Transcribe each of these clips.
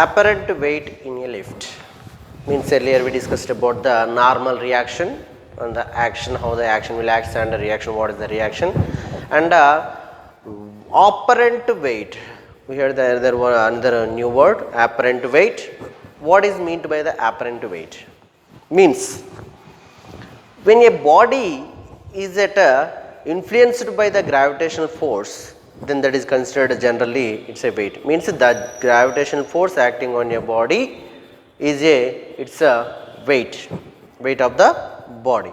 Apparent weight in a lift means earlier we discussed about the normal reaction and the action, how the action will act and the reaction, what is the reaction, and apparent weight. We heard there was another new word, apparent weight. What is meant by the apparent weight? Means when a body is at influenced by the gravitational force, then that is considered generally it's a weight. Means that gravitational force acting on your body is it's a weight of the body.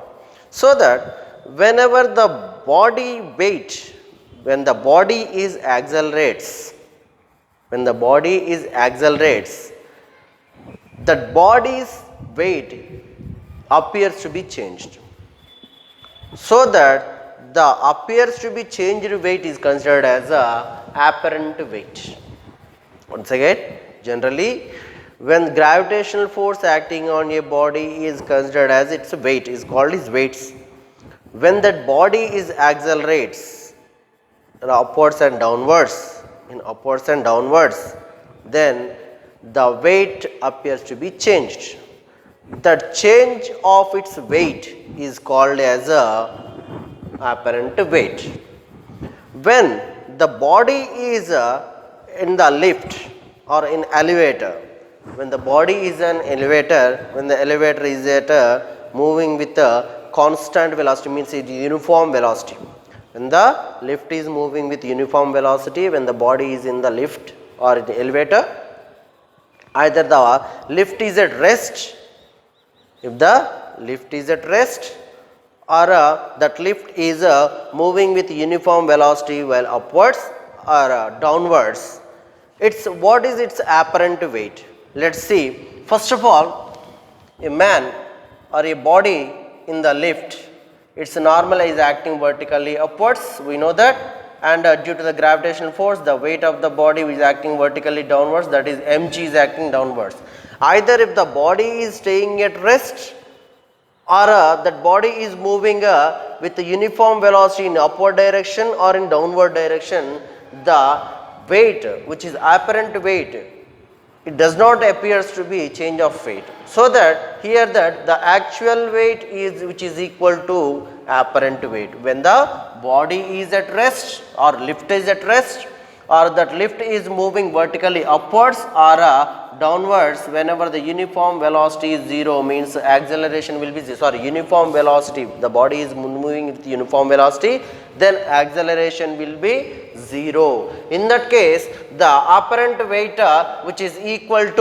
So that whenever the body weight, when the body is accelerates, that body's weight appears to be changed. So that the appears to be changed weight is considered as a apparent weight. Once again, generally when gravitational force acting on a body is considered as its weight, is called as weights. When that body is accelerates upwards and downwards, then the weight appears to be changed. The change of its weight is called as a apparent weight. When the body is in the lift or in elevator, when the body is an elevator, when the elevator is at moving with a constant velocity, means it is uniform velocity. When the lift is moving with uniform velocity, when the body is in the lift or in the elevator, either the lift is at rest, if the lift is at rest, or that lift is moving with uniform velocity while upwards or downwards, it's what is its apparent weight? Let's see. First of all, a man or a body in the lift, its normal is acting vertically upwards, we know that, and due to the gravitational force, the weight of the body is acting vertically downwards, that is mg is acting downwards. Either if the body is staying at rest, or that body is moving with a uniform velocity in upward direction or in downward direction, the weight, which is apparent weight, it does not appears to be change of weight. So that here that the actual weight is which is equal to apparent weight. When the body is at rest or lift is at rest, or that lift is moving vertically upwards or downwards, whenever the uniform velocity is 0, means acceleration will be uniform velocity, the body is moving with uniform velocity, then acceleration will be 0. In that case, the apparent weight which is equal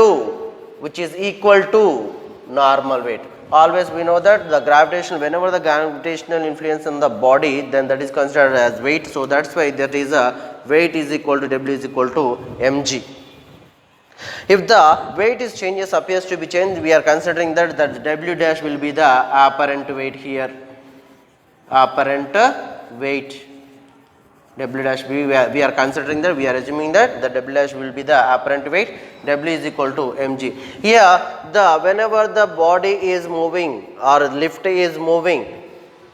to normal weight. Always we know that the gravitational, whenever the gravitational influence on the body, then that is considered as weight. So that's why that is a weight is equal to W is equal to mg. If the weight is changes, appears to be changed, we are considering that W dash will be the apparent weight here. Apparent weight. W dash we are considering that, we are assuming that the W dash will be the apparent weight, W is equal to mg. Here the whenever the body is moving or lift is moving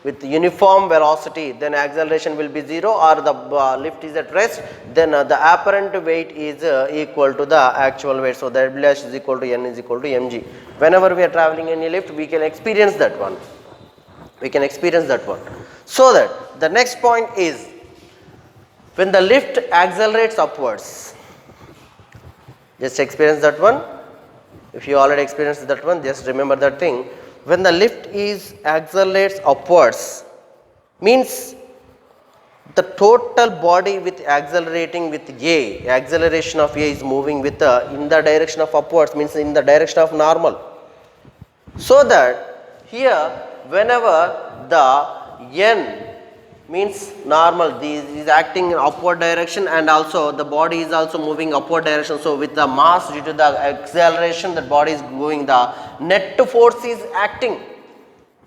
with uniform velocity, then acceleration will be 0, or the lift is at rest, then the apparent weight is equal to the actual weight. So W dash is equal to N is equal to mg. Whenever we are traveling in a lift, we can experience that one. So that the next point is, when the lift accelerates upwards, just experience that one. If you already experienced that one, just remember that thing. When the lift is accelerates upwards, means the total body with accelerating with A, acceleration of A is moving with in the direction of upwards, means in the direction of normal. So that here whenever the N means normal, this is acting in upward direction, and also the body is also moving upward direction. So with the mass due to the acceleration, the body is going, the net force is acting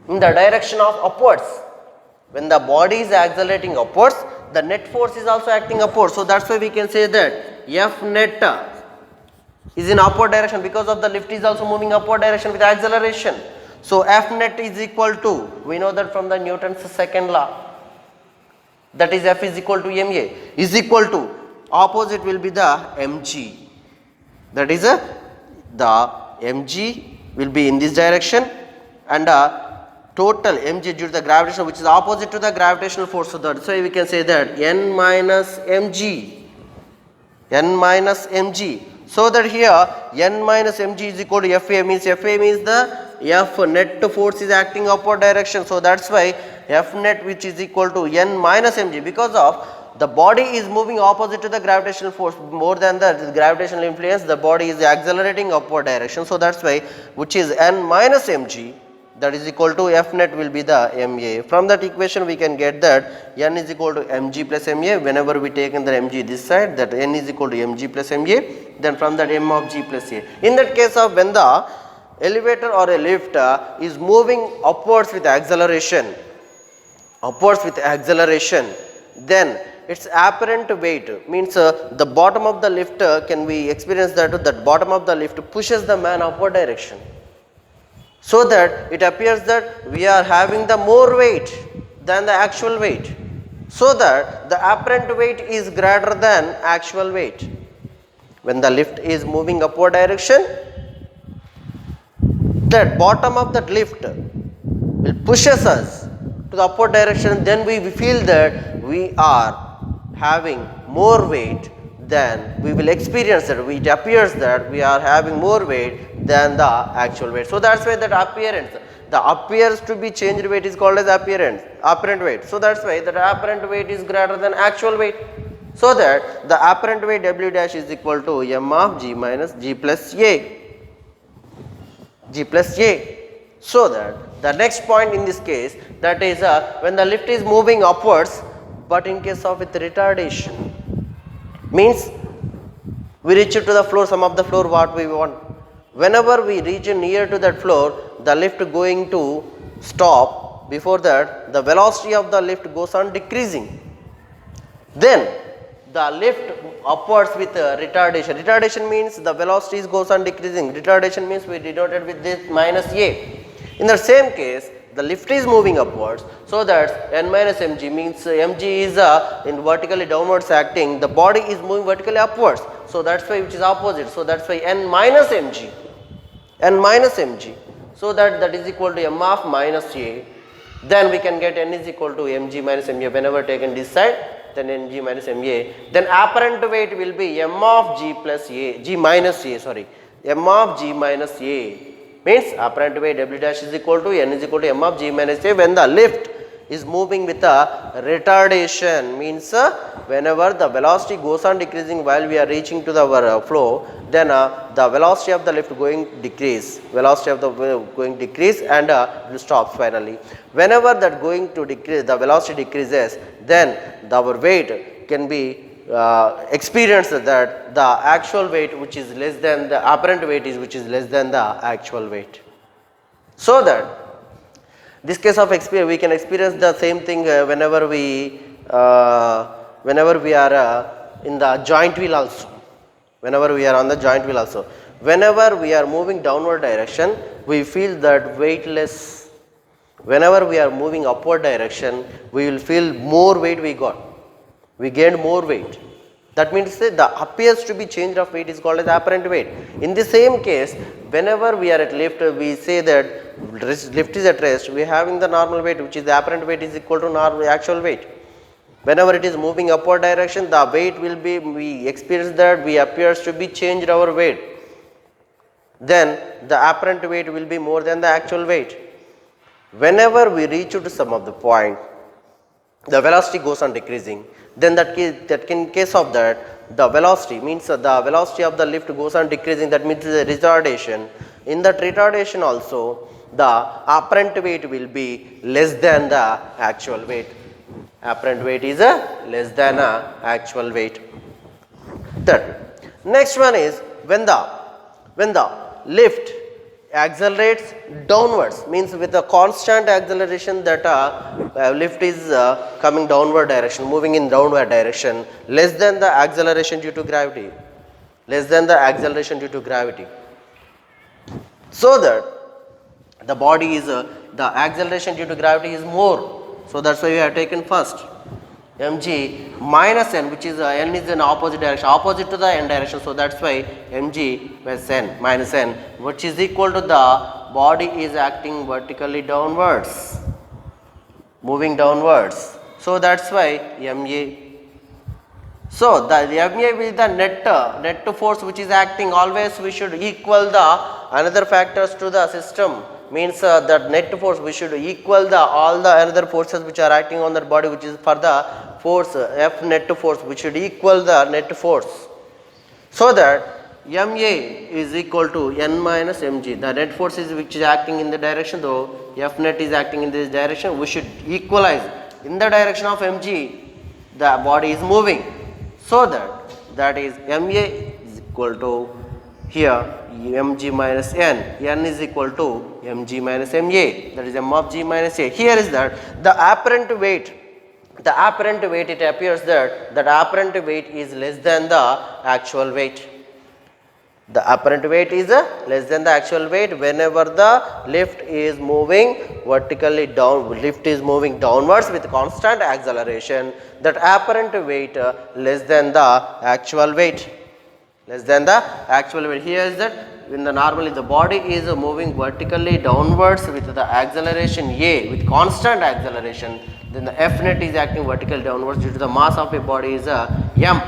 in the direction of upwards. When the body is accelerating upwards, the net force is also acting upwards. So that's why we can say that F net is in upward direction, because of the lift is also moving upward direction with acceleration. So F net is equal to, we know that from the Newton's second law, that is F is equal to ma, is equal to, opposite will be the mg. That is the mg will be in this direction, and total mg due to the gravitational, which is opposite to the gravitational force. So that's why we can say that n minus mg, n minus mg. So that here n minus mg is equal to Fa, means Fa means the F net force is acting upward direction. So that's why F net, which is equal to n minus mg, because of the body is moving opposite to the gravitational force, more than the gravitational influence, the body is accelerating upward direction. So that's why, which is n minus mg, that is equal to F net will be the ma. From that equation we can get that n is equal to mg plus ma. Whenever we take in the mg this side, that n is equal to mg plus ma, then from that m of g plus a. In that case of when the elevator or a lift is moving upwards with acceleration, then its apparent weight, means the bottom of the lift can we experience that bottom of the lift pushes the man upward direction, so that it appears that we are having the more weight than the actual weight, so that the apparent weight is greater than actual weight. When the lift is moving upward direction, that bottom of that lift will pushes us to the upward direction, then we feel that we are having more weight than we will experience that. It appears that we are having more weight than the actual weight. So that's why that appearance, the appears to be changed weight is called as apparent weight. So that's why that apparent weight is greater than actual weight. So that the apparent weight W dash is equal to m of g minus g plus a. So that the next point in this case, that is when the lift is moving upwards, but in case of with retardation, means we reach to the floor, some of the floor what we want. Whenever we reach near to that floor, the lift going to stop. Before that, the velocity of the lift goes on decreasing. Then the lift upwards with retardation. Retardation means the velocity goes on decreasing. Retardation means we denoted with this minus a. In the same case, the lift is moving upwards, so that n minus mg means mg is in vertically downwards acting, the body is moving vertically upwards. So that's why, which is opposite. So that's why n minus mg. So that is equal to m of minus a. Then we can get n is equal to mg minus ma. Whenever taken this side, then mg minus ma. Then apparent weight will be m of g plus a, m of g minus a. Means apparent weight W dash is equal to n is equal to m of g minus a when the lift is moving with a retardation, means whenever the velocity goes on decreasing while we are reaching to our flow, then the velocity of the lift going decrease, and it will stop finally. Whenever that going to decrease, the velocity decreases, then our weight can be experience that the actual weight which is less than the apparent weight is which is less than the actual weight. So that this case of experience, we can experience the same thing whenever we are in the joint wheel also. Whenever we are on the joint wheel also, whenever we are moving downward direction, we feel that weightless. Whenever we are moving upward direction, we will feel more weight we gained more weight. That means the appears to be change of weight is called as apparent weight. In the same case, whenever we are at lift, we say that lift is at rest, we are having the normal weight, which is the apparent weight is equal to normal actual weight. Whenever it is moving upward direction, the weight will be, we experience that we appears to be changed our weight. Then the apparent weight will be more than the actual weight. Whenever we reach to some of the point, the velocity goes on decreasing. Then in case of that, the velocity means the velocity of the lift goes on decreasing. That means the retardation. In that retardation also, the apparent weight will be less than the actual weight. Apparent weight is less than actual weight. Third, next one is when the lift accelerates downwards, means with a constant acceleration that lift is coming downward direction, moving in downward direction, less than the acceleration due to gravity. So that the body is the acceleration due to gravity is more. So that's why we have taken first mg minus n, which is n is in opposite direction, opposite to the n direction. So that's why mg plus n minus n, which is equal to the body is acting vertically downwards, moving downwards. So that's why ma. So the ma is the net force which is acting. Always we should equal the another factors to the system, means that net force we should equal the all the another forces which are acting on the body, which is for the force F net force, we should equal the net force. So that ma is equal to n minus mg. The net force is which is acting in the direction, though F net is acting in this direction, we should equalize in the direction of mg, the body is moving. So that is ma is equal to here mg minus n, n is equal to mg minus ma, that is m of g minus a. Here is that the apparent weight, it appears that apparent weight is less than the actual weight. The apparent weight is less than the actual weight whenever the lift is moving vertically down, lift is moving downwards with constant acceleration, that apparent weight less than the actual weight. Less than the actual weight. Here is that when the normally the body is moving vertically downwards with the acceleration a, with constant acceleration, then the F net is acting vertically downwards due to the mass of a body is m.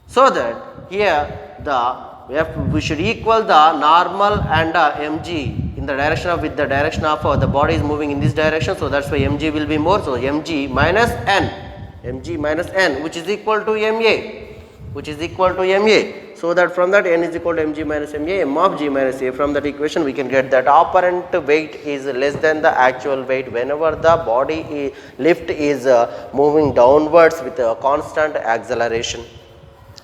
So that here the F, we should equal the normal and mg in the direction of, with the direction of the body is moving in this direction. So that's why mg will be more. So mg minus n, which is equal to ma, which is equal to ma. So that from that n is equal to mg minus ma, m of g minus a. From that equation we can get that apparent weight is less than the actual weight whenever the body lift is moving downwards with a constant acceleration.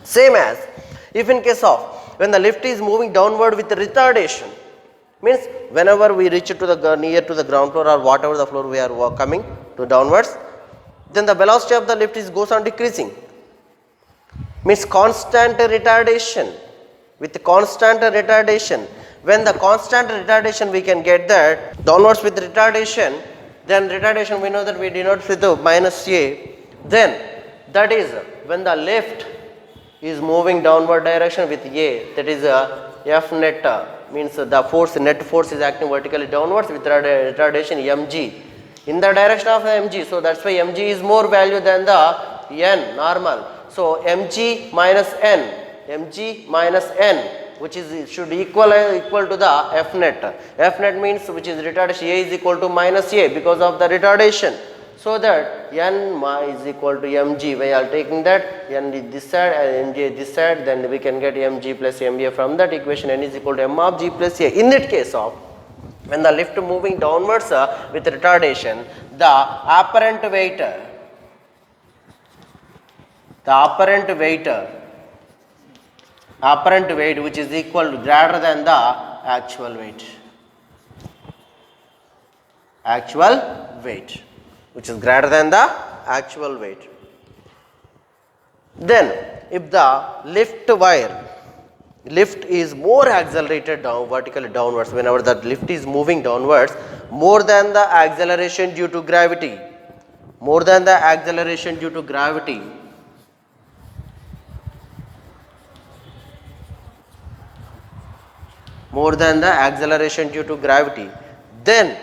Same as if in case of when the lift is moving downward with retardation, means whenever we reach to the near to the ground floor or whatever the floor we are coming to downwards, then the velocity of the lift is goes on decreasing, means constant retardation. With constant retardation, when the constant retardation we can get that downwards with retardation, then retardation we know that we denote with the minus a, then that is when the lift is moving downward direction with a, that is F net, means the force, net force is acting vertically downwards with retardation mg in the direction of mg. So that's why mg is more value than the n normal. So mg minus n, which is should equal to the F net. F net means which is retardation, a is equal to minus a because of the retardation. So that n is equal to mg, we are taking that n is this side and mg this side, then we can get mg plus ma. From that equation n is equal to m of g plus a. In that case of when the lift moving downwards with retardation, the apparent weight which is equal to greater than the actual weight, which is greater than the actual weight. Then if the lift is more accelerated down vertically downwards, whenever the lift is moving downwards more than the acceleration due to gravity, then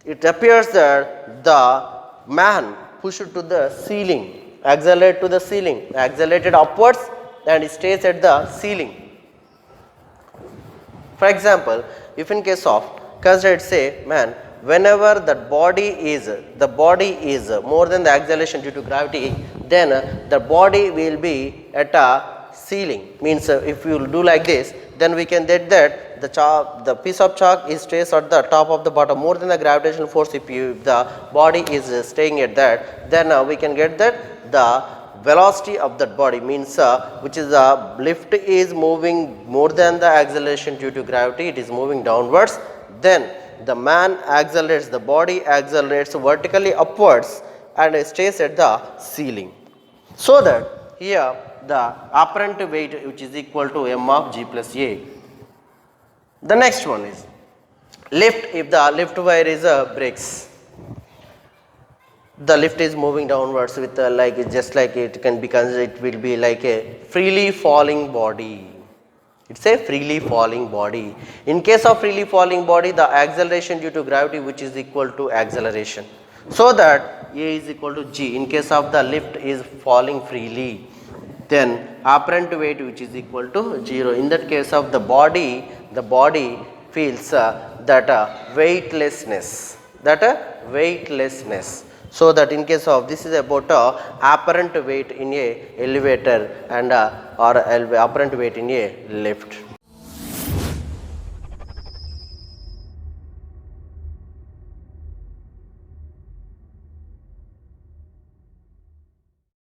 it appears that the man pushed to the ceiling, accelerated upwards and stays at the ceiling. For example, if in case of consider say man, whenever the body is more than the acceleration due to gravity, then the body will be at a ceiling. Means if you do like this, then we can get that the piece of chalk is stays at the top of the bottom more than the gravitational force. If the body is staying at that, then we can get that the velocity of that body, means which is the lift is moving more than the acceleration due to gravity, it is moving downwards, then the man accelerates, the body accelerates vertically upwards and stays at the ceiling. So that here the apparent weight which is equal to m of g plus a. The next one is lift. If the lift wire is breaks, the lift is moving downwards with like just like it can be considered, it will be like a freely falling body. It's a freely falling body. In case of freely falling body, the acceleration due to gravity which is equal to acceleration. So that A is equal to G. In case of the lift is falling freely, then apparent weight which is equal to 0. In that case of the body feels weightlessness. Weightlessness. So that in case of this is about apparent weight in a elevator and or apparent weight in a lift.